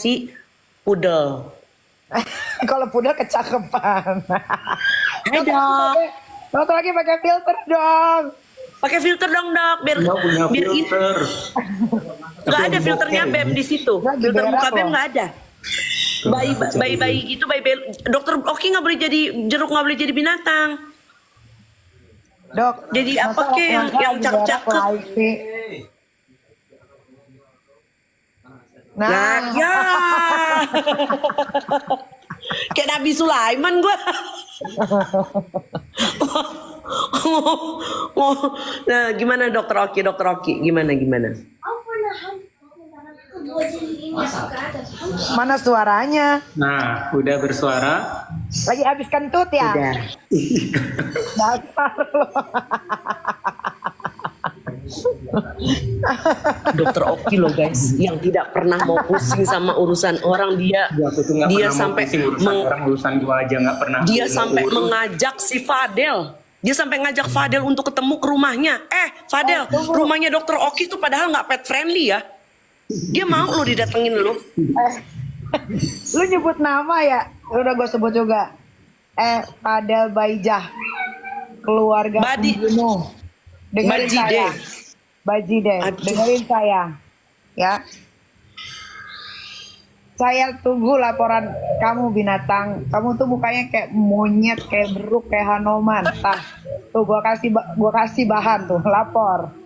versi pudel. Kalau pudel kecakapan. Ada. Dokter lagi pakai filter dong. Pakai filter dong dok, biar Nggak punya biar ini filter. nggak ada filternya Bem di situ. Lagi Filter berak muka Bem loh. nggak ada. Bayi gitu, dokter Oki nggak boleh jadi jeruk, nggak boleh jadi binatang. Dok. Jadi apa masa kek yang lagi berak cakep-cakep? live sih? Nah, Nah, ya. Kayak Nabi Sulaiman gue. Nah, gimana dokter Oki, gimana? mana suaranya? Nah, udah bersuara. Lagi habis kentut ya? Udah. Dasar lo. Dokter Oki loh guys, yang tidak pernah mau pusing sama urusan orang, dia Aku tuh nggak dia pernah mau sampai pusing urusan orang, urusan gua aja nggak pernah. dia Gua sampai urus. mengajak si Fadel. Dia sampai ngajak Fadel untuk ketemu ke rumahnya. Fadel, rumahnya dokter Oki tuh padahal nggak pet friendly ya. Dia mau lo didatengin lo. Lu nyebut nama ya? Udah gue sebut juga. Fadel Baijah. Keluarga Badi. pembunuh. Dengerin Bajide. saya. Bajide. Aduh. Dengerin saya. Ya. Saya tunggu laporan kamu binatang. Kamu tuh mukanya kayak monyet, kayak beruk, kayak Hanoman. Tah. Tuh gua kasih bahan tuh, lapor.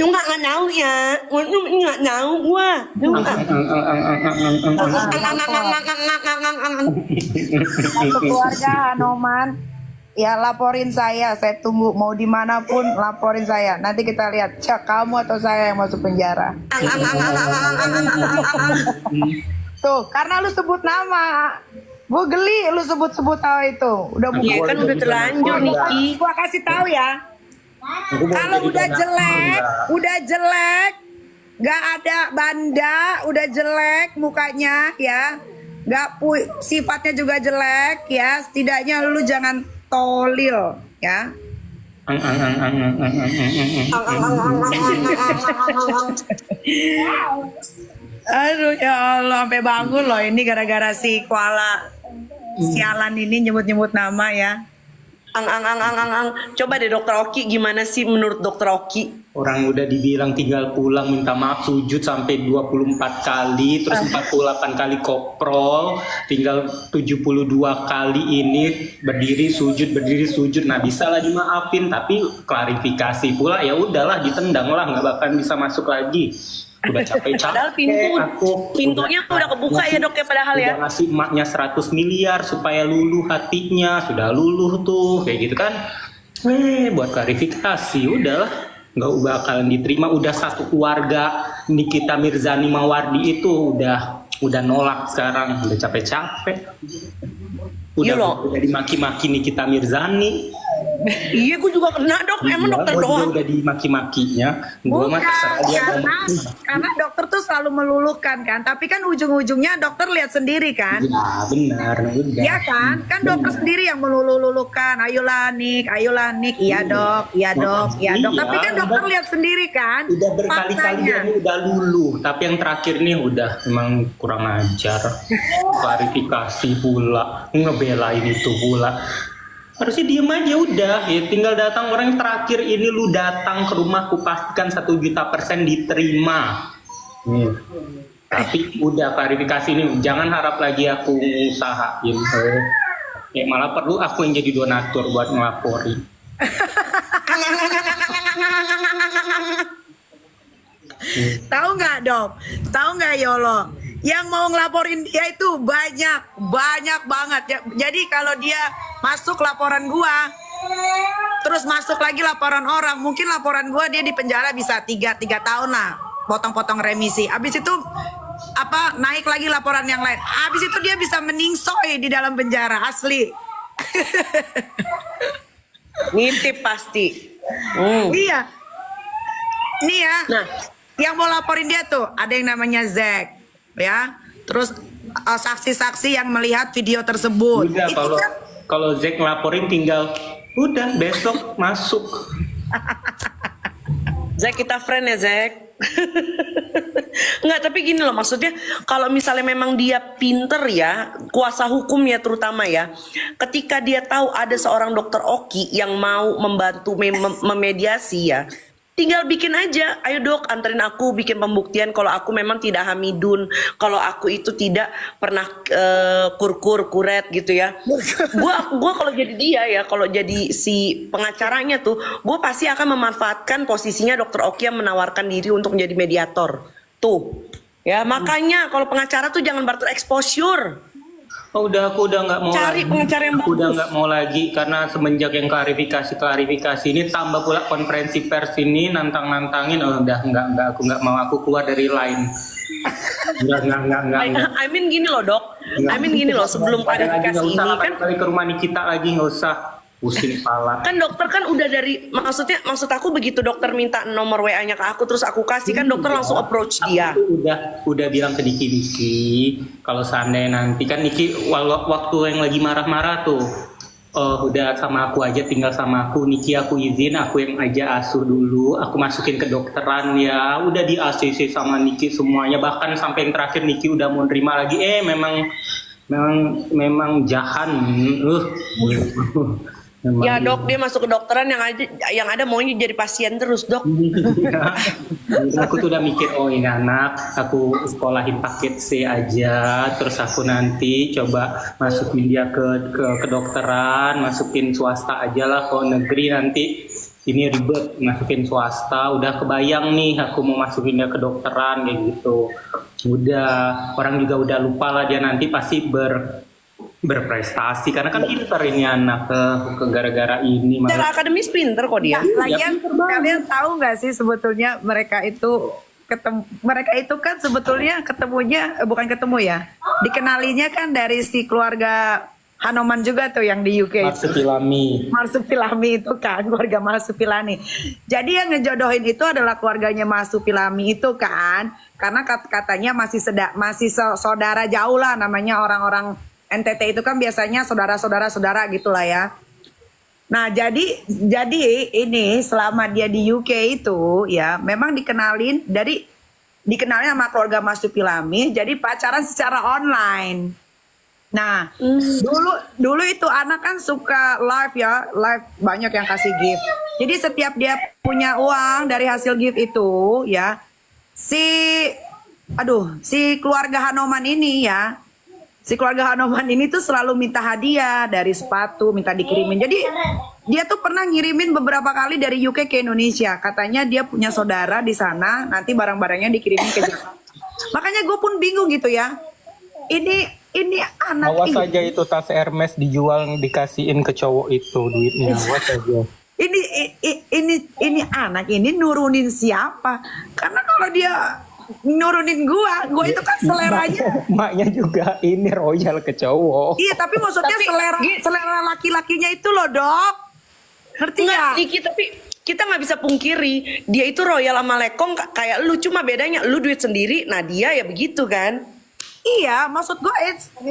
Lu nggak tahu ya, lu nggak tahu gua. Lu nggak. Satu keluarga Hanoman. Ya laporin saya tunggu mau dimanapun laporin saya. Nanti kita lihat cek kamu atau saya yang masuk penjara. Tuh karena lu sebut nama, gue geli lu sebut-sebut tahu itu. Udah Iya kan udah terlanjur Niki. Gua kasih tahu ya. Kalau udah jelek, nggak ada banda, udah jelek mukanya ya, sifatnya juga jelek ya. Setidaknya lu jangan tolil ya. Aduh ya Allah, sampai bangun loh ini gara-gara si koala sialan ini nyebut-nyebut nama ya. Coba deh dokter Oki, gimana sih menurut dokter Oki? Orang udah dibilang tinggal pulang minta maaf sujud sampai 24 kali, terus 48 kali koprol, tinggal 72 kali ini berdiri sujud. Nah bisa lah dimaafin, tapi klarifikasi pula ya udahlah ditendang lah, nggak bakal bisa masuk lagi. Udah capek-capek. Padahal pintunya udah kebuka ya dok ya, padahal ya. Udah ngasih emaknya 100 miliar supaya luluh hatinya, sudah luluh tuh kayak gitu kan. Buat klarifikasi udahlah, nggak bakalan diterima. Udah satu keluarga Nikita Mirzani Mawardi itu udah nolak sekarang, udah capek-capek. Iya loh. Udah dimaki-maki Nikita Mirzani. Iya, gue juga kena dok. Emang Iya, dokter gua juga doang. udah dimaki-makinya. Gua mah terserah dia ngomong. karena dokter tuh selalu meluluhkan kan, tapi kan ujung-ujungnya dokter lihat sendiri kan. Ya benar, udah. Iya kan dokter sendiri yang melulukan, ayolah Nik, iya dok. Iya, Tapi kan dokter lihat sendiri kan. Udah berkali-kali faktanya. dia nih udah luluh, tapi yang terakhir nih udah emang kurang ajar. Klarifikasi pula, ngebelain itu pula. Harusnya diem aja udah, ya tinggal datang orang yang terakhir ini lu datang ke rumahku pastikan 1.000.000% diterima. Tapi udah klarifikasi ini, jangan harap lagi aku usahain. Ya malah perlu aku yang jadi donatur buat ngelaporin. Tahu nggak dok? Tahu nggak Yolo? Yang mau ngelaporin dia itu banyak banget ya. Jadi kalau dia masuk laporan gua, terus masuk lagi laporan orang, mungkin laporan gua dia di penjara bisa 3 tahun lah, potong-potong remisi. Abis itu naik lagi laporan yang lain. Abis itu dia bisa meningsoy di dalam penjara asli. Ngintip pasti. Iya. Nih ya. Nah, yang mau laporin dia tuh ada yang namanya Zack, ya. Terus saksi-saksi yang melihat video tersebut. Udah Itu kan kalau Zack ngelaporin tinggal udah besok masuk. Zack, kita friend ya Zack. Enggak, tapi gini loh, maksudnya kalau misalnya memang dia pinter ya, kuasa hukumnya terutama ya, ketika dia tahu ada seorang dokter Oki yang mau membantu memediasi ya, tinggal bikin aja, ayo dok anterin aku bikin pembuktian kalau aku memang tidak hamidun, kalau aku itu tidak pernah kuret gitu ya. Gua kalau jadi dia ya, kalau jadi si pengacaranya tuh, gue pasti akan memanfaatkan posisinya dokter Oki yang menawarkan diri untuk menjadi mediator. Tuh, ya makanya kalau pengacara tuh jangan barter exposure. Oh, aku udah nggak mau Cari lagi. pengacara yang Aku udah bagus. nggak mau lagi karena semenjak yang klarifikasi ini tambah pula konferensi pers ini nantangin. Oh, udah nggak aku nggak mau, aku keluar dari line. Nggak. I mean gini loh dok, I mean gini loh, sebelum klarifikasi Nggak usah ini lah, kan kali ke rumah Nikita lagi, nggak usah pusing kepala. kan dokter kan udah dari, maksud aku begitu dokter minta nomor WA-nya ke aku terus aku kasih, kan dokter langsung approach dia. Aku udah bilang ke Niki kalau seandainya nanti kan Niki waktu yang lagi marah-marah tuh, udah sama aku aja, tinggal sama aku. Niki aku izin, aku yang aja asuh dulu, aku masukin ke dokteran ya, udah di ACC sama Niki semuanya, bahkan sampai yang terakhir Niki udah mau nerima lagi, memang jahan. Memang Ya dok, dia masuk ke dokteran yang ada maunya jadi pasien terus dok. Aku tuh udah mikir, oh ini anak aku sekolahin paket C aja, terus aku nanti coba masukin dia ke kedokteran, masukin swasta aja lah, kalau negeri nanti ini ribet masukin swasta. Udah kebayang nih aku mau masukin dia ke dokteran kayak gitu. Udah, orang juga udah lupa lah, dia nanti pasti berprestasi karena kan pintar ini anak ke gara-gara ini. Secara akademis pinter kok dia. Lagian kalian tahu nggak sih sebetulnya mereka itu kan sebetulnya ketemunya bukan ketemu ya, dikenalinya kan dari si keluarga Hanoman juga tuh yang di UK. Marsupilami itu kan, keluarga Marsupilami. Jadi yang ngejodohin itu adalah keluarganya Marsupilami itu kan, karena katanya masih saudara jauh lah, namanya orang-orang NTT itu kan biasanya saudara gitulah ya. Nah jadi ini selama dia di UK itu ya memang dikenalin sama keluarga Marsupilami, jadi pacaran secara online. Nah dulu itu anak kan suka live banyak yang kasih gift. Jadi setiap dia punya uang dari hasil gift itu ya, si keluarga Hanoman ini ya. Si keluarga Hanoman ini tuh selalu minta hadiah dari sepatu, minta dikirimin. Jadi dia tuh pernah ngirimin beberapa kali dari UK ke Indonesia. Katanya dia punya saudara di sana, nanti barang-barangnya dikirimin ke Jakarta. Makanya gue pun bingung gitu ya. Ini anak Awas ini. aja itu tas Hermes dijual dikasihin ke cowok itu duitnya. Awas aja. Ini anak ini nurunin siapa? Karena kalau dia nurunin gua itu kan seleranya. Maknya juga ini royal ke cowok. Iya, tapi maksudnya selera laki-lakinya itu loh, Dok. Ngerti Enggak, nggak? Niki, tapi kita nggak bisa pungkiri dia itu royal sama lekong kayak lu, cuma bedanya lu duit sendiri, nah dia ya begitu kan. Iya, maksud gue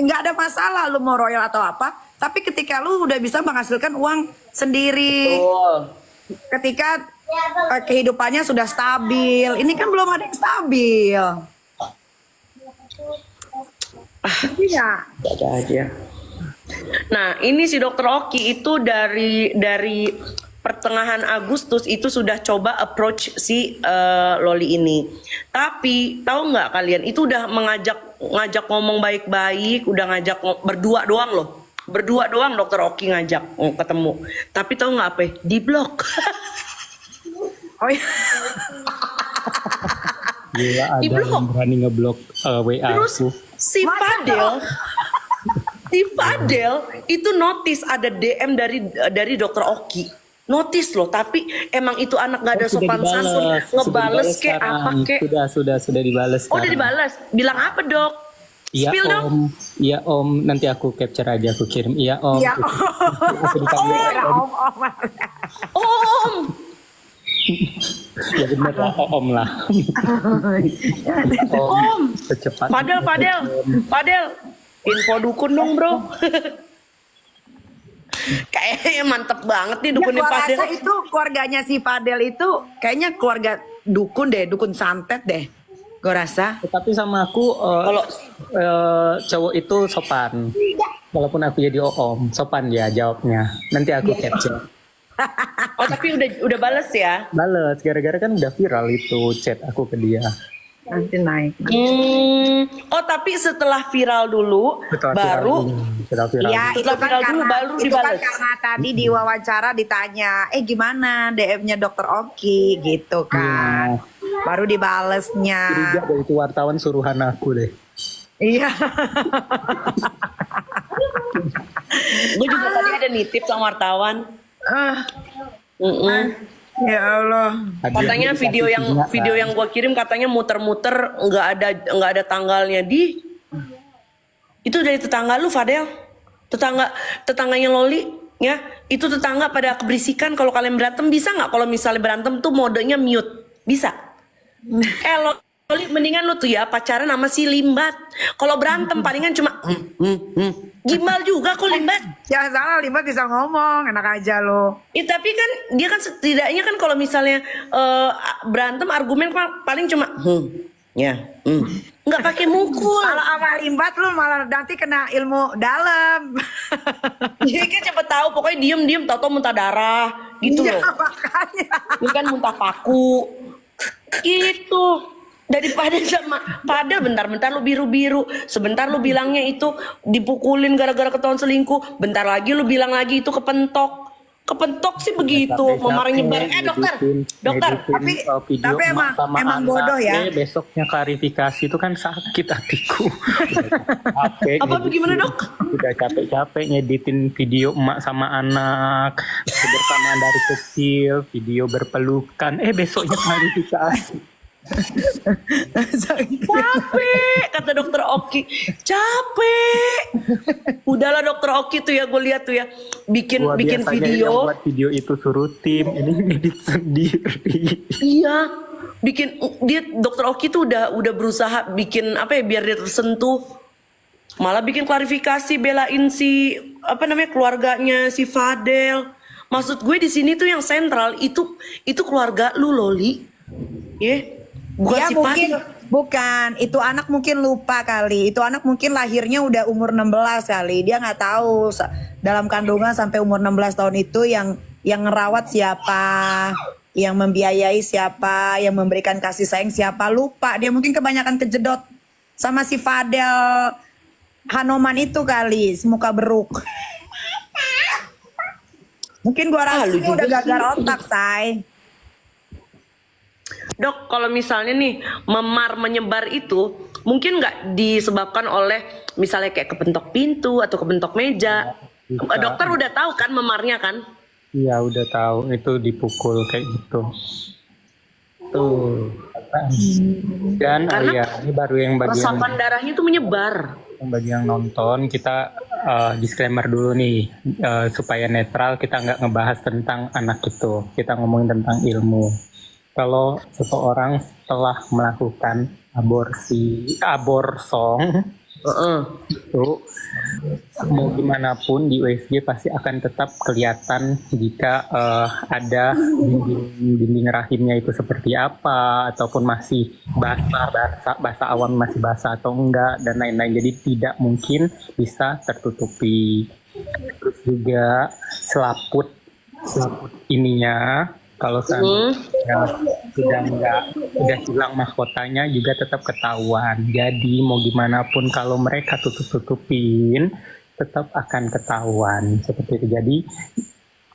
nggak ada masalah lu mau royal atau apa, tapi ketika lu udah bisa menghasilkan uang sendiri, ketika kehidupannya sudah stabil, ini kan belum ada yang stabil. Iya. Ada aja. Nah, ini si Dokter Oki itu dari pertengahan Agustus itu sudah coba approach si Loli ini. Tapi tahu nggak kalian, itu udah ngajak ngomong baik-baik, udah ngajak berdua doang loh. Berdua doang Dokter Oki ngajak ketemu. Tapi tahu nggak apa? Di blok. Oh iya. Gila, ada Di-blok. yang berani ngeblok WA Terus aku. si Fadel itu notice ada DM dari Dokter Oki. Notice loh, tapi emang itu anak gak ada sopan santun, ngebales ke apa ke. Sudah dibales. Oh, udah dibales. Bilang apa, Dok? Iya Spill dong. om, iya om, nanti aku capture aja, aku kirim. Iya om. Iya. Aku dipanggil om. Om. Ya bener lah, om lah. Om. Secepat. Fadel, info dukun dong, Bro. Kayaknya mantep banget nih Ya, dukunnya gua Fadel. rasa itu keluarganya si Fadel itu kayaknya keluarga dukun deh, dukun santet deh. Gue rasa. Tetapi sama aku Kalau cowok itu sopan. Walaupun aku jadi om, sopan dia jawabnya. Nanti aku capture. oh tapi udah bales ya. Bales, gara-gara kan udah viral itu chat aku ke dia. Nanti naik. Oh tapi setelah viral dulu baru Setelah viral. Iya, itu Setelah kan viral dulu karena baru itu kan dibales. karena tadi di wawancara ditanya, gimana DM-nya Dokter Oki gitu kan. Baru dibalesnya. Curiga deh itu wartawan suruhan aku deh. Iya. gue juga tadi ada nitip sama wartawan. Ah, Mm-mm. ya Allah. Katanya video yang gue kirim katanya muter-muter nggak ada tanggalnya di. Itu dari tetangga lu Fadel, tetangganya Loli ya. Itu tetangga pada keberisikan. Kalau kalian berantem bisa nggak? Kalau misalnya berantem tuh modenya mute bisa. Loli mendingan lu tuh ya pacaran sama si Limbat. Kalau berantem palingan cuma gimbal juga kok Limbat. Jangan salah, Limba bisa ngomong, enak aja lo. Tapi kan dia kan setidaknya kan kalau misalnya berantem argumen paling cuma nggak pakai mukul. Kalau sama Limbat lu malah nanti kena ilmu dalam. Jadi kan cepet tahu pokoknya diem tahu muntah darah gitu Iya, loh. makanya. Ini kan muntah paku gitu. Daripada sama Fadel bentar-bentar lu biru-biru, sebentar lu bilangnya itu dipukulin gara-gara ketahuan selingkuh, bentar lagi lu bilang lagi itu kepentok sih begitu, memarahin nyebar. Dokter, tapi emang bodoh ya. Besoknya klarifikasi itu kan sakit hatiku. Apa bagaimana dok? Udah capek-capek ngeditin video emak sama anak kebersamaan dari kecil, video berpelukan. Besoknya klarifikasi. Capek kata dokter Oki, capek. Udahlah dokter Oki tuh ya, gue lihat tuh ya bikin video. Yang buat video itu suruh tim, ini ngedit sendiri. Iya, dia dokter Oki tuh udah berusaha bikin apa ya biar dia tersentuh. Malah bikin klarifikasi belain si keluarganya si Fadel. Maksud gue di sini tuh yang sentral itu keluarga lu Loli. Bukan Ya si mungkin Fadel. bukan, itu anak mungkin lupa kali. Itu anak mungkin lahirnya udah umur 16 kali. Dia nggak tahu dalam kandungan sampai umur 16 tahun itu yang ngerawat siapa, yang membiayai siapa, yang memberikan kasih sayang siapa, lupa. Dia mungkin kebanyakan kejedot sama si Fadel Hanoman itu kali, semuka beruk. Mungkin gua rasa lu dia juga udah gagal sih. otak, say. Dok, kalau misalnya nih memar menyebar itu mungkin nggak disebabkan oleh misalnya kayak kepentok pintu atau kepentok meja. Bisa. Dokter udah tahu kan memarnya kan? Iya udah tahu itu dipukul kayak gitu. Tuh. Dan Karena ini baru yang bagian resapan darahnya itu menyebar. bagi yang nonton kita disclaimer dulu nih supaya netral, kita nggak ngebahas tentang anak itu, kita ngomongin tentang ilmu. Kalau seseorang setelah melakukan aborsong itu mau gimana pun di USG pasti akan tetap kelihatan jika ada dinding rahimnya itu seperti apa, ataupun masih bahasa awam masih basah atau enggak, dan lain-lain. Jadi tidak mungkin bisa tertutupi. Terus juga selaput ininya, kalau sudah hilang mahkotanya juga tetap ketahuan. Jadi mau gimana pun kalau mereka tutup-tutupin tetap akan ketahuan seperti itu. Jadi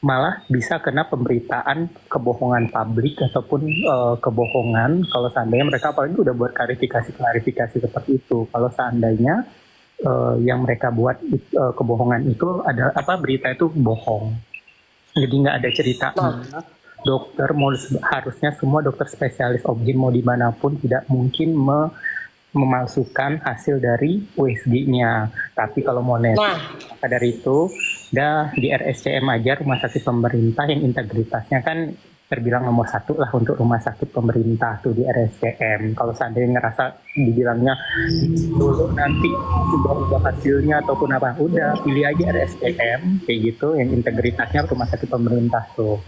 malah bisa kena pemberitaan kebohongan publik ataupun kebohongan kalau seandainya mereka apalagi udah buat klarifikasi seperti itu. Kalau seandainya yang mereka buat kebohongan itu ada berita itu bohong. Jadi nggak ada ceritanya. Dokter harusnya semua dokter spesialis obgyn mau dimanapun tidak mungkin memalsukan hasil dari USG-nya. Tapi kalau mau maka dari itu udah di RSCM aja, rumah sakit pemerintah yang integritasnya kan terbilang nomor satu lah untuk rumah sakit pemerintah tuh di RSCM. Kalau seandainya ngerasa dibilangnya dulu nanti ubah hasilnya ataupun apa, udah pilih aja RSCM kayak gitu yang integritasnya rumah sakit pemerintah tuh.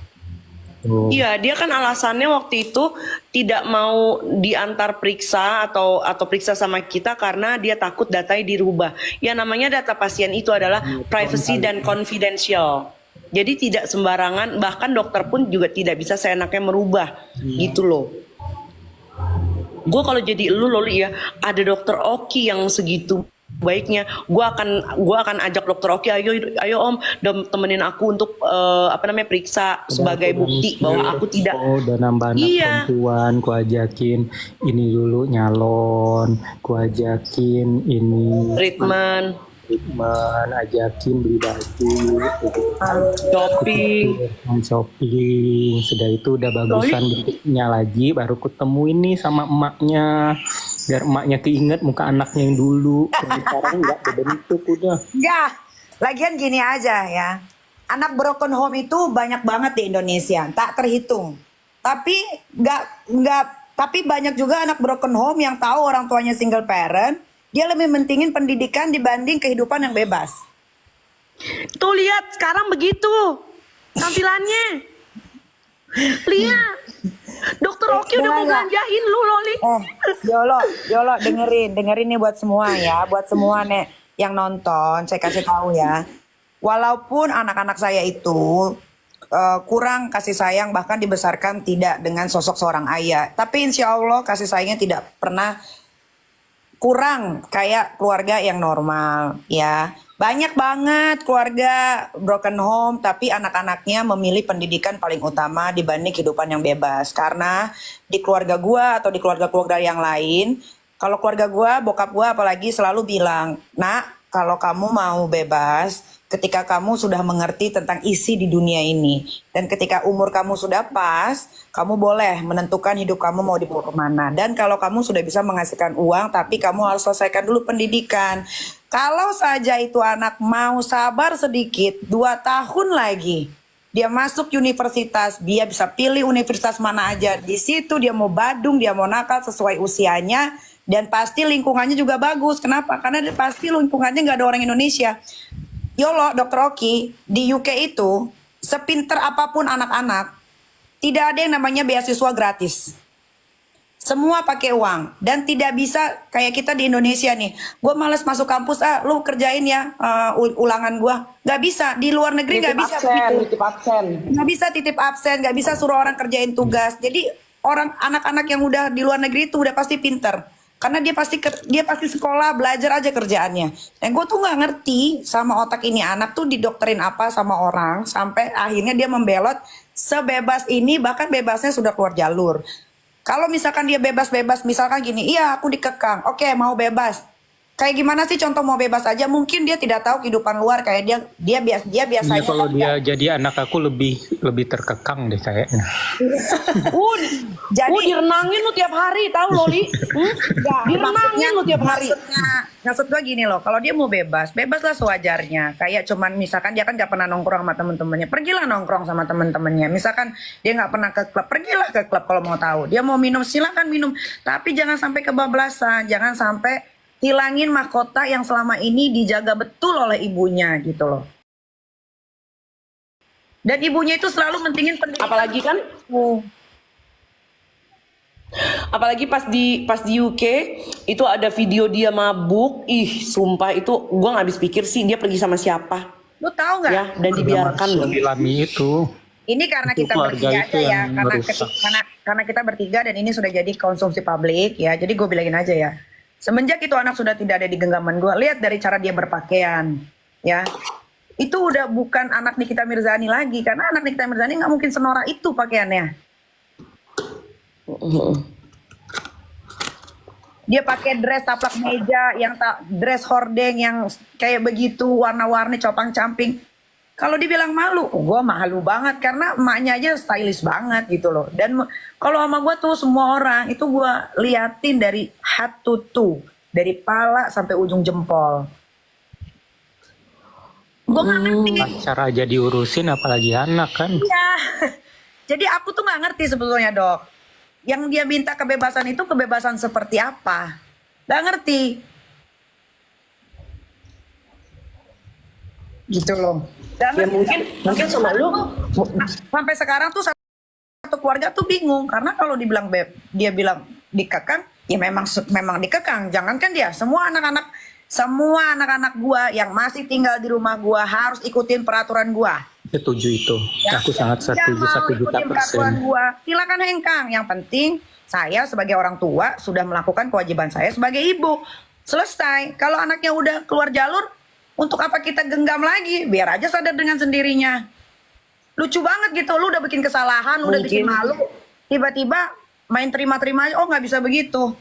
Iya, dia kan alasannya waktu itu tidak mau diantar periksa atau periksa sama kita karena dia takut datanya dirubah. Ya namanya data pasien itu adalah privacy dan confidential. Jadi tidak sembarangan, bahkan dokter pun juga tidak bisa seenaknya merubah gitu loh. Gue kalau jadi lu Loli ya, ada dokter Oki yang segitu baiknya, gue akan ajak dokter Oki, ayo om, temenin aku untuk periksa sebagai bukti bahwa aku tidak. Udah nambah anak perempuan, ku ajakin ini dulu nyalon, ku ajakin ini Treatment, ajakin beli baju, shopping. Sudah itu udah bagusan bentuknya lagi, baru kutemuin nih sama emaknya, biar emaknya keinget muka anaknya yang dulu. Sekarang nggak berbentuk udah. Enggak. Lagian gini aja ya. Anak broken home itu banyak banget di Indonesia, tak terhitung. Tapi tapi banyak juga anak broken home yang tahu orang tuanya single parent, dia lebih mentingin pendidikan dibanding kehidupan yang bebas. Tuh lihat sekarang begitu tampilannya. Lihat, dokter Oki udah mau belanjain lu Loli. Yolo dengerin nih buat semua ya, buat semua nih yang nonton, saya kasih tahu ya. Walaupun anak-anak saya itu kurang kasih sayang, bahkan dibesarkan tidak dengan sosok seorang ayah, tapi insya Allah kasih sayangnya tidak pernah kurang kayak keluarga yang normal ya. Banyak banget keluarga broken home tapi anak-anaknya memilih pendidikan paling utama dibanding kehidupan yang bebas. Karena di keluarga gua atau di keluarga-keluarga yang lain, kalau keluarga gua, bokap gua apalagi selalu bilang, "Nak, kalau kamu mau bebas, ketika kamu sudah mengerti tentang isi di dunia ini, dan ketika umur kamu sudah pas, kamu boleh menentukan hidup kamu mau dibawa kemana. Dan kalau kamu sudah bisa menghasilkan uang, tapi kamu harus selesaikan dulu pendidikan. Kalau saja itu anak mau sabar sedikit, 2 tahun lagi, dia masuk universitas, dia bisa pilih universitas mana aja. Di situ dia mau badung, dia mau nakal sesuai usianya, dan pasti lingkungannya juga bagus. Kenapa? Karena pasti lingkungannya nggak ada orang Indonesia. Yolo, Dokter Oki, di UK itu, sepinter apapun anak-anak, tidak ada yang namanya beasiswa gratis. Semua pakai uang. Dan tidak bisa kayak kita di Indonesia nih. Gue males masuk kampus, lu kerjain ya ulangan gue. Gak bisa, di luar negeri gak bisa begitu. titip absen. Gak bisa titip absen, gak bisa suruh orang kerjain tugas. Jadi anak-anak yang udah di luar negeri itu udah pasti pinter. Karena dia pasti sekolah, belajar aja kerjaannya. Dan gue tuh nggak ngerti sama otak ini anak tuh didoktrin apa sama orang sampai akhirnya dia membelot sebebas ini, bahkan bebasnya sudah keluar jalur. Kalau misalkan dia bebas-bebas, misalkan gini, iya aku dikekang, oke mau bebas. Kayak gimana sih contoh mau bebas aja? Mungkin dia tidak tahu kehidupan luar kayak dia biasanya. Ya, kalau dia jadi anak aku lebih terkekang deh kayaknya. Jadi direnangin lu tiap hari, tahu Loli? Direnangin lu tiap hari. Maksud gue gini loh, kalau dia mau bebaslah sewajarnya. Kayak cuman misalkan dia kan gak pernah nongkrong sama temen-temennya, pergilah nongkrong sama temen-temennya. Misalkan dia gak pernah ke klub, pergilah ke klub kalau mau tahu. Dia mau minum, silakan minum. Tapi jangan sampai kebablasan, jangan sampai hilangin mahkota yang selama ini dijaga betul oleh ibunya gitu loh. Dan ibunya itu selalu mentingin pendidikan. Apalagi kan? Apalagi pas di UK itu ada video dia mabuk, sumpah itu gua nggak habis pikir sih dia pergi sama siapa. Lu tahu nggak? Ya, dan dibiarkan loh. Lami itu. Ini karena kita bertiga aja ya, karena kita bertiga dan ini sudah jadi konsumsi publik ya. Jadi gue bilangin aja ya. Semenjak itu anak sudah tidak ada di genggaman gue, lihat dari cara dia berpakaian, ya. Itu udah bukan anak Nikita Mirzani lagi, karena anak Nikita Mirzani nggak mungkin senorak itu pakaiannya. Dia pakai dress taplak meja, dress hordeng yang kayak begitu, warna-warni, copang-camping. Kalau dibilang malu, gue malu banget karena emaknya aja stylish banget gitu loh. Dan kalau sama gue tuh semua orang itu gue liatin dari head to toe, dari pala sampai ujung jempol. Gue nggak ngerti. Cara aja diurusin apalagi anak kan. Iya. Jadi aku tuh nggak ngerti sebetulnya dok. Yang dia minta kebebasan itu kebebasan seperti apa? Nggak ngerti. Gitu loh. Nggak Ya ngerti. mungkin sama lu Sampai sekarang tuh satu keluarga tuh bingung karena kalau dibilang dia bilang dikekang, ya memang dikekang. Jangankan dia, semua anak-anak gua yang masih tinggal di rumah gua harus ikutin peraturan gua. Setuju itu. Aku sangat setuju mau 1 juta ikutin peraturan %. gua, silakan hengkang. Yang penting saya sebagai orang tua sudah melakukan kewajiban saya sebagai ibu. Selesai. Kalau anaknya udah keluar jalur, untuk apa kita genggam lagi? Biar aja sadar dengan sendirinya. Lucu banget gitu, lu udah bikin kesalahan, lu udah bikin Mungkin. malu, tiba-tiba main terima-terima aja, oh nggak bisa begitu.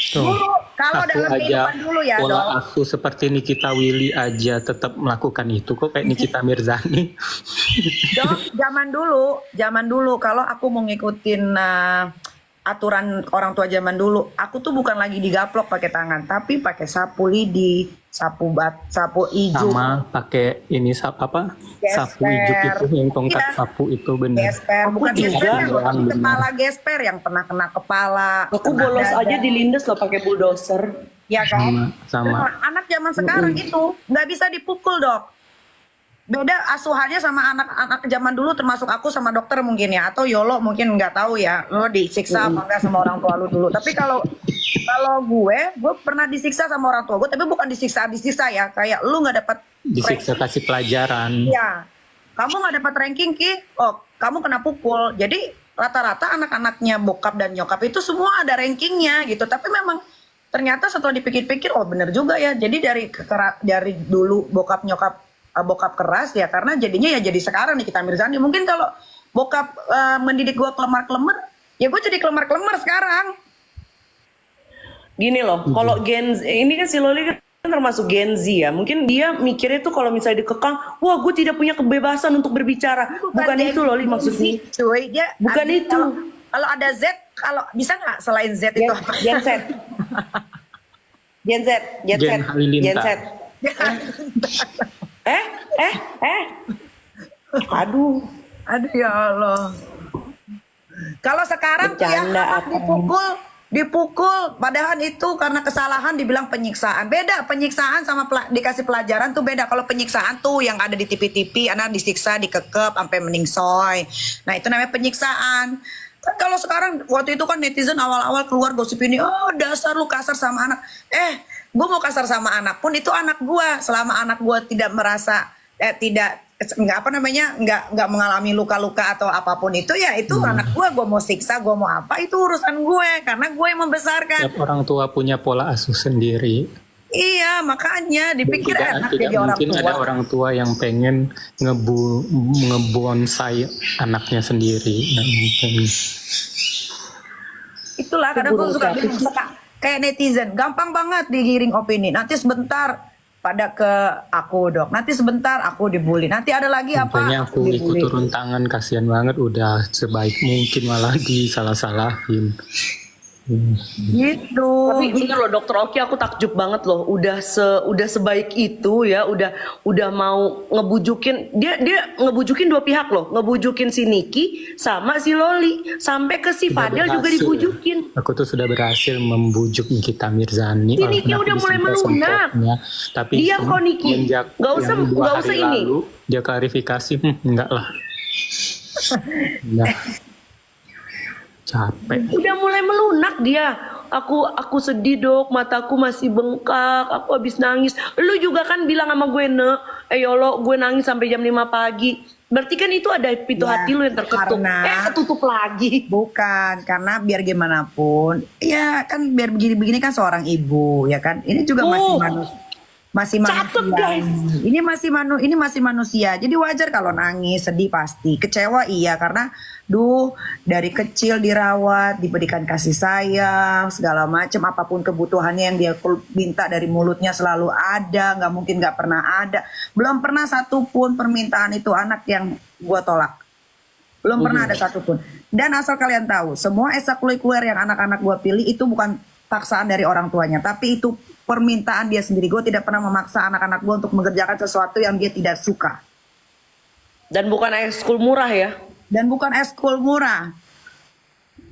Tuh. Dulu, kalau Aku dalam aja kehidupan dulu ya pola dok. aku seperti Nikita Willy aja tetap melakukan itu kok kayak Nikita Mirzani. Dok, zaman dulu kalau aku mau ngikutin aturan orang tua zaman dulu, aku tuh bukan lagi digaplok pakai tangan, tapi pakai sapu lidi, sapu ijuk, Sama pakai ini apa? Sapu ijuk itu yang tongkat Iya. sapu itu bener. gesper, bukan juga. gesper yang Bener. kepala gesper yang pernah kena kepala. aku kena bolos dada. aja dilindes loh pakai bulldozer. Ya kan? Sama. Nah, anak zaman sekarang itu nggak bisa dipukul dok. Beda asuhannya sama anak-anak zaman dulu, termasuk aku sama dokter mungkin ya, atau Yolo mungkin nggak tahu ya, lo disiksa apa enggak sama orang tua lu dulu. Tapi kalau gue pernah disiksa sama orang tua gue, tapi bukan disiksa ya, kayak lu nggak dapat Disiksa kasih pelajaran. ya, kamu nggak dapat ranking ki, oh kamu kena pukul. Jadi rata-rata anak-anaknya bokap dan nyokap itu semua ada rankingnya gitu. Tapi memang ternyata setelah dipikir-pikir, oh bener juga ya. Jadi dari dulu bokap keras ya, karena jadinya ya jadi sekarang nih kita Mirzani. Mungkin kalau bokap mendidik gue kelemar-kelemar, ya gue jadi kelemar-kelemar sekarang. Gini loh, kalau Gen Z, ini kan si Loli kan termasuk Gen Z ya. Mungkin dia mikirnya tuh kalau misalnya dikekang, wah gue tidak punya kebebasan untuk berbicara. Bukan Gen itu Loli Z, maksudnya. cuy. Dia Bukan itu. Kalau ada Z, kalau bisa nggak selain Z itu apa? Gen Z. Gen Z, Gen Z, Gen Halilintar. Gen Z. Aduh, Aduh ya Allah. Kalau sekarang tuh ya Bercanda anak dipukul, padahal itu karena kesalahan dibilang penyiksaan. Beda penyiksaan sama dikasih pelajaran tuh beda. Kalau penyiksaan tuh yang ada di TV-TV, anak disiksa, dikekep sampai meningsoy. Nah itu namanya penyiksaan. Kan kalau sekarang waktu itu kan netizen awal-awal keluar gosip ini, oh dasar lu kasar sama anak. Gue mau kasar sama anak pun itu anak gue. Selama anak gue tidak merasa nggak mengalami luka-luka atau apapun itu, ya itu anak gue mau siksa, gue mau apa, itu urusan gue karena gue yang membesarkan. Tiap orang tua punya pola asuh sendiri. Iya, makanya dipikir enak Tidak jadi orang mungkin tua. ada orang tua yang pengen ngebonsai anaknya sendiri. Nggak mungkin. Itulah kadang gue suka bingung, kayak netizen gampang banget digiring opini. Nanti sebentar pada ke aku dok, nanti sebentar aku dibully, nanti ada lagi Makanya apa aku ikut dibully. turun tangan, kasihan banget, udah sebaik mungkin malah disalah-salahin. Gitu. tapi bener loh Dokter Oki, aku takjub banget loh. Udah sebaik itu ya, udah mau ngebujukin dia ngebujukin dua pihak loh, ngebujukin si Niki sama si Loli, sampai ke si Sudah Fadel juga berhasil. dibujukin. Aku tuh sudah berhasil membujuk Nikita Mirzani. Si Niki walaupun aku udah mulai disemprot-semprotnya. melunak. Tapi Diam kok, Niki. semenjak Nggak usah- yang 2 nggak hari usah ini. lalu, dia klarifikasi, enggak lah. Enggak. Capek. Udah mulai melunak dia. Aku sedih dok, mataku masih bengkak, aku habis nangis. Lu juga kan bilang sama gue, Yolo, gue nangis sampai jam 5 pagi. Berarti kan itu ada pintu Ya, hati lu yang terketuk. karena- Ketutup lagi. Bukan, karena biar gimana pun, ya kan biar begini-begini kan seorang ibu, ya kan. Ini juga masih Catet, manusia. guys. Ini masih manusia. Jadi wajar kalau nangis, sedih pasti. Kecewa iya karena dari kecil dirawat, diberikan kasih sayang, segala macam, apapun kebutuhannya yang dia minta dari mulutnya selalu ada, nggak mungkin nggak pernah ada. Belum pernah satupun permintaan itu anak yang gua tolak. Belum pernah ada satupun. Dan asal kalian tahu, semua ekstrakurikuler yang anak-anak gue pilih itu bukan paksaan dari orang tuanya, tapi itu permintaan dia sendiri. Gue tidak pernah memaksa anak-anak gue untuk mengerjakan sesuatu yang dia tidak suka. Dan bukan ekskul murah ya. Dan bukan ekskul murah.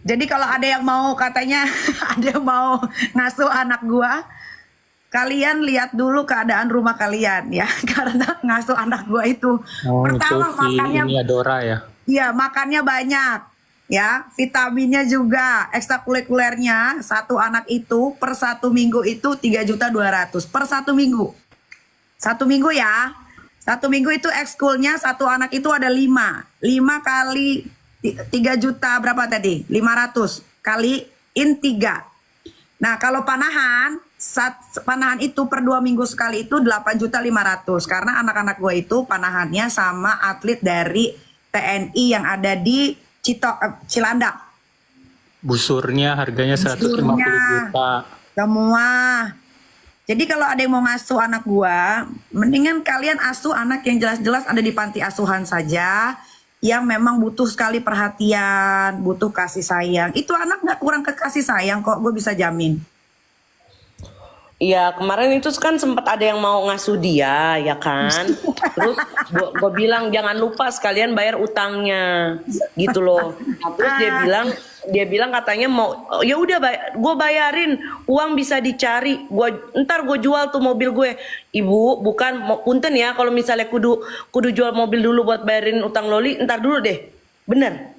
Jadi kalau ada yang mau katanya ada yang mau ngasuh anak gua, kalian lihat dulu keadaan rumah kalian ya. Karena ngasuh anak gua itu Oh, itu pertama si makannya, ini Adora ya. iya makannya banyak ya, vitaminnya juga, ekstrakurikulernya satu anak itu per 1 minggu itu 3.200.000 per 1 minggu. 1 minggu ya. 1 minggu itu ekskulnya satu anak itu ada 5 kali 3 juta berapa tadi? 500 kaliin 3. Nah kalau panahan, panahan itu per 2 minggu sekali itu 8.500.000 karena anak-anak gue itu panahannya sama atlet dari TNI yang ada di Cilandak. Busurnya harganya 150 juta. Semua. Jadi kalau ada yang mau ngasuh anak gua, mendingan kalian asuh anak yang jelas-jelas ada di panti asuhan saja, yang memang butuh sekali perhatian, butuh kasih sayang. Itu anak nggak kurang ke kasih sayang kok, gue bisa jamin. Iya, kemarin itu kan sempat ada yang mau ngasuh dia, ya kan? Terus gue bilang jangan lupa sekalian bayar utangnya, gitu loh. Nah, terus dia bilang katanya mau, "Oh, ya udah gue bayarin, uang bisa dicari. Ntar gue jual tuh mobil gue." Ibu, bukan punten ya, kalau misalnya kudu jual mobil dulu buat bayarin utang Loli, ntar dulu deh, bener.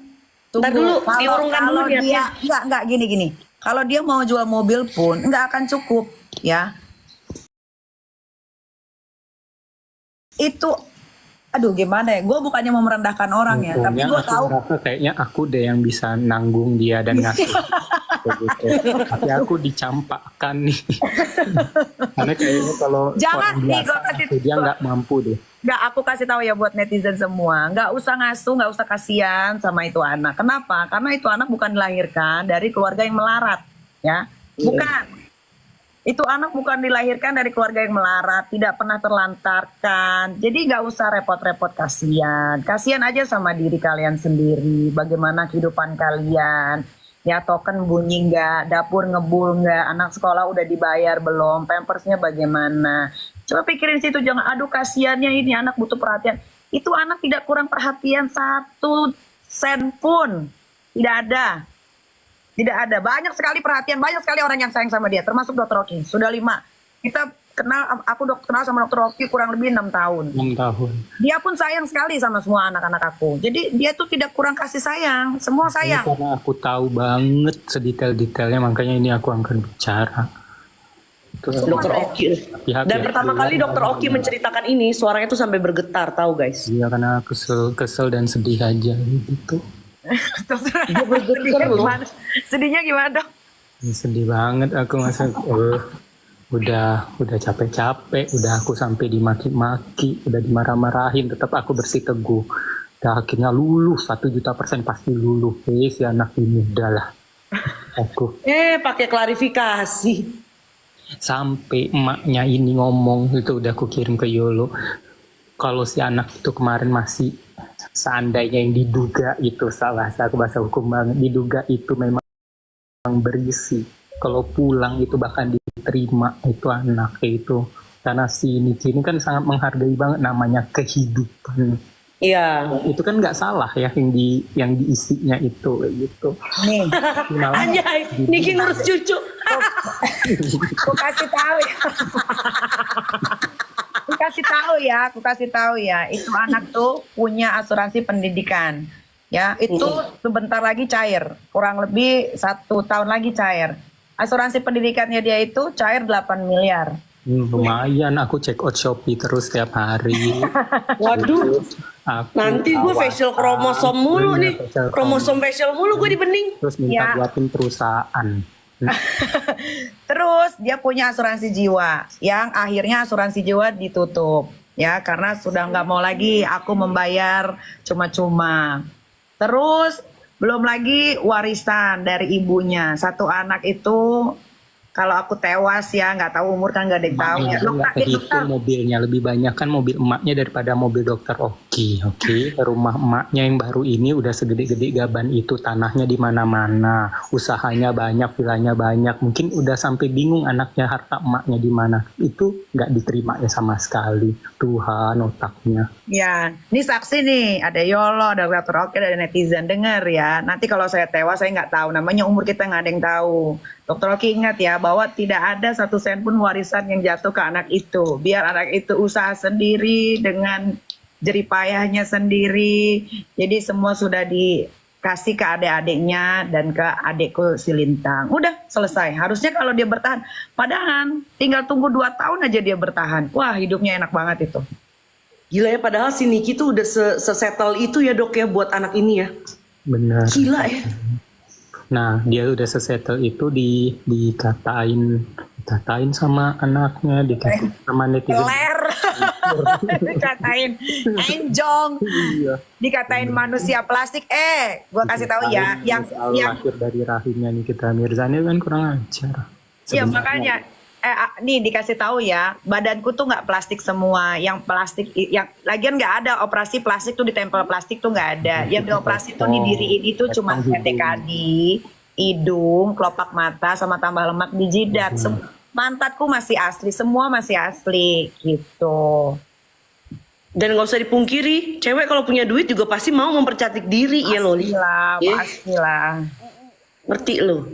Ntar dulu diurungkan dulu dia, ya. enggak gini. Kalau dia mau jual mobil pun enggak akan cukup, ya. Itu aduh gimana ya, gue bukannya mau merendahkan orang ya, tapi Untungnya gue aku tahu merasa kayaknya aku deh yang bisa nanggung dia dan ngasih. Gitu. Tapi aku dicampakkan nih. Karena kayaknya kalau Jangan orang nih, biasa gua kasih- dia nggak mampu deh. nggak, aku kasih tahu ya buat netizen semua, nggak usah ngasuh, nggak usah kasihan sama itu anak. Kenapa? Karena itu anak bukan dilahirkan dari keluarga yang melarat, ya, bukan. Itu anak bukan dilahirkan dari keluarga yang melarat, tidak pernah terlantarkan. Jadi nggak usah repot-repot kasihan. Kasihan aja sama diri kalian sendiri. Bagaimana kehidupan kalian? Ya token bunyi nggak, dapur ngebul nggak, anak sekolah udah dibayar belum, pampersnya bagaimana? Coba pikirin situ, jangan aduh kasihannya ini anak butuh perhatian. Itu anak tidak kurang perhatian 1 sen pun, tidak ada. Tidak ada, banyak sekali perhatian, banyak sekali orang yang sayang sama dia, termasuk Dr. Oki. Sudah 5. Kita kenal, aku kenal sama Dr. Oki kurang lebih 6 tahun. 6 tahun. Dia pun sayang sekali sama semua anak-anak aku. Jadi dia tuh tidak kurang kasih sayang, semua sayang. Karena aku tahu banget sedetail-detailnya, makanya ini aku akan bicara. Dokter Oki. Dan pertama kali Dokter Oki menceritakan ini, suaranya tuh sampai bergetar, tahu guys? Iya, karena kesel dan sedih aja gitu. Sedihnya gimana? Sedihnya gimana dok? Ya, sedih banget aku masa udah capek-capek, udah aku sampai dimaki-maki, udah dimarah-marahin, tetap aku bersiteguh. Dan akhirnya lulus 1.000.000% pasti lulus. Si anak ini udahlah. Aku Pakai klarifikasi. sampai emaknya ini ngomong, itu udah aku kirim ke Yolo. Kalau si anak itu kemarin masih seandainya yang diduga itu salah, aku bahasa hukum banget, diduga itu memang berisi. Kalau pulang itu bahkan diterima itu anak itu, karena si Niki ini kan sangat menghargai banget namanya kehidupan. Iya. Itu kan nggak salah ya yang diisinya itu kayak gitu. Nih, Anjay, Niki ngurus cucu. aku kasih tahu ya. Aku kasih tahu ya, itu anak tuh punya asuransi pendidikan. Ya, itu sebentar lagi cair, kurang lebih 1 tahun lagi cair. Asuransi pendidikannya dia itu cair 8 miliar. Lumayan, aku check out Shopee terus setiap hari. Waduh, Aku nanti gue facial kromosom mulu nih. Kromosom facial mulu gue di bening. terus minta Ya. buatin perusahaan. Terus dia punya asuransi jiwa, yang akhirnya asuransi jiwa ditutup. Ya, karena sudah nggak mau lagi aku membayar cuma-cuma. Terus belum lagi warisan dari ibunya. 1 anak itu kalau aku tewas ya, nggak tahu umur kan nggak ada yang tahu ya. Nggak kehitung mobilnya, lebih banyak kan mobil emaknya daripada mobil dokter Oki. Oke. Rumah emaknya yang baru ini udah segede-gede gaban itu, tanahnya di mana-mana, usahanya banyak, vilanya banyak. Mungkin udah sampai bingung anaknya harta emaknya di mana. Itu nggak diterima ya sama sekali. Tuhan otaknya. Ya, ini saksi nih, ada Yolo, ada Dr. Oki, ada netizen, denger ya. Nanti kalau saya tewas, saya nggak tahu. Namanya umur kita nggak ada yang tahu. Dr. Oki ingat ya, bahwa tidak ada satu sen pun warisan yang jatuh ke anak itu. Biar anak itu usaha sendiri dengan jeripayahnya sendiri. Jadi semua sudah dikasih ke adik-adiknya dan ke adikku si Lintang. Udah selesai. Harusnya kalau dia bertahan. Padahal tinggal tunggu 2 tahun aja dia bertahan. Wah, hidupnya enak banget itu. Gila ya, padahal si Niki tuh udah sesettle itu ya dok ya buat anak ini ya. Benar. Gila ya. Nah, dia udah sesettle itu dikatain sama anaknya, dikatain sama netizen. Ler. Dikatain enjong. Iya. Dikatain manusia plastik. Gua kasih tahu ya, yang lahir dari rahimnya Nikita Mirzani kan kurang ajar. ya Sebenarnya. makanya nih dikasih tahu ya, badanku tuh nggak plastik semua. Yang plastik, yang lagian nggak ada operasi plastik tuh, ditempel plastik tuh nggak ada. Yang dioperasi tuh didiriin itu cuma PT kadi, hidung, kelopak mata, sama tambah lemak di jidat. Pantatku masih asli, semua masih asli gitu. Dan nggak usah dipungkiri, cewek kalau punya duit juga pasti mau mempercantik diri ya Loli. Pastilah. Ngerti lo?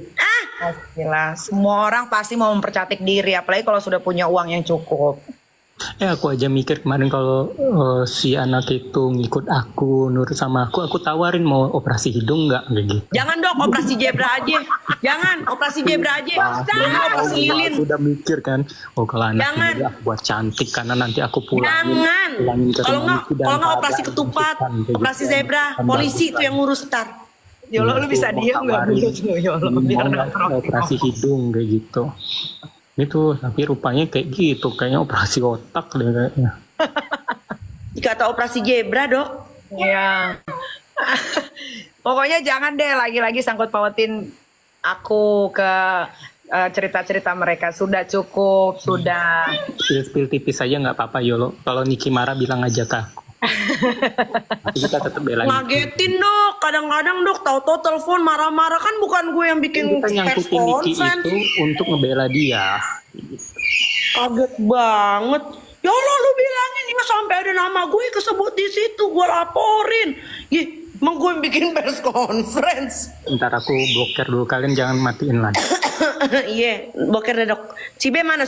Pastilah. Semua orang pasti mau mempercantik diri, apalagi kalau sudah punya uang yang cukup. Aku aja mikir kemarin kalau si anak itu ngikut aku, nurut sama aku tawarin mau operasi hidung nggak gitu. Jangan dok, operasi zebra aja. Jangan, operasi zebra aja. Jangan operasi lilin. Aku udah mikir kan, kalau anak Jangan. ini aku buat cantik karena nanti aku Jangan. pulangin ke Kalau rumah nggak, Niki dan kalau nggak keadaan operasi ketupat, kan, kayak operasi gitu. zebra, Kan polisi bagus itu yang ngurus ntar. Yolo, lu bisa diem nggak dulu tuh, Yolo? Biar mau nggak operasi hidung kayak gitu. Itu tapi rupanya kayak gitu, kayaknya operasi otak deh kayaknya. Dikata operasi zebra dok. Iya. Pokoknya jangan deh lagi-lagi sangkut pautin aku ke cerita-cerita mereka. Sudah cukup, sudah. Spill tipis aja nggak apa-apa Yolo. Kalau Niki marah bilang aja ke aku. Tapi kita tetap belain. Ngagetin dok, kadang-kadang dok tahu-tahu telepon marah-marah, kan bukan gue yang bikin Kita pers nyangkutin Niki conference. itu untuk ngebela dia. Kaget banget. Ya Allah, lu bilangin ya sampai ada nama gue kesebut di situ, gue laporin. Emang gue yang bikin press conference. Ntar aku blokir dulu, kalian jangan matiin lagi. Iya, boker deh dok. Cibe mana?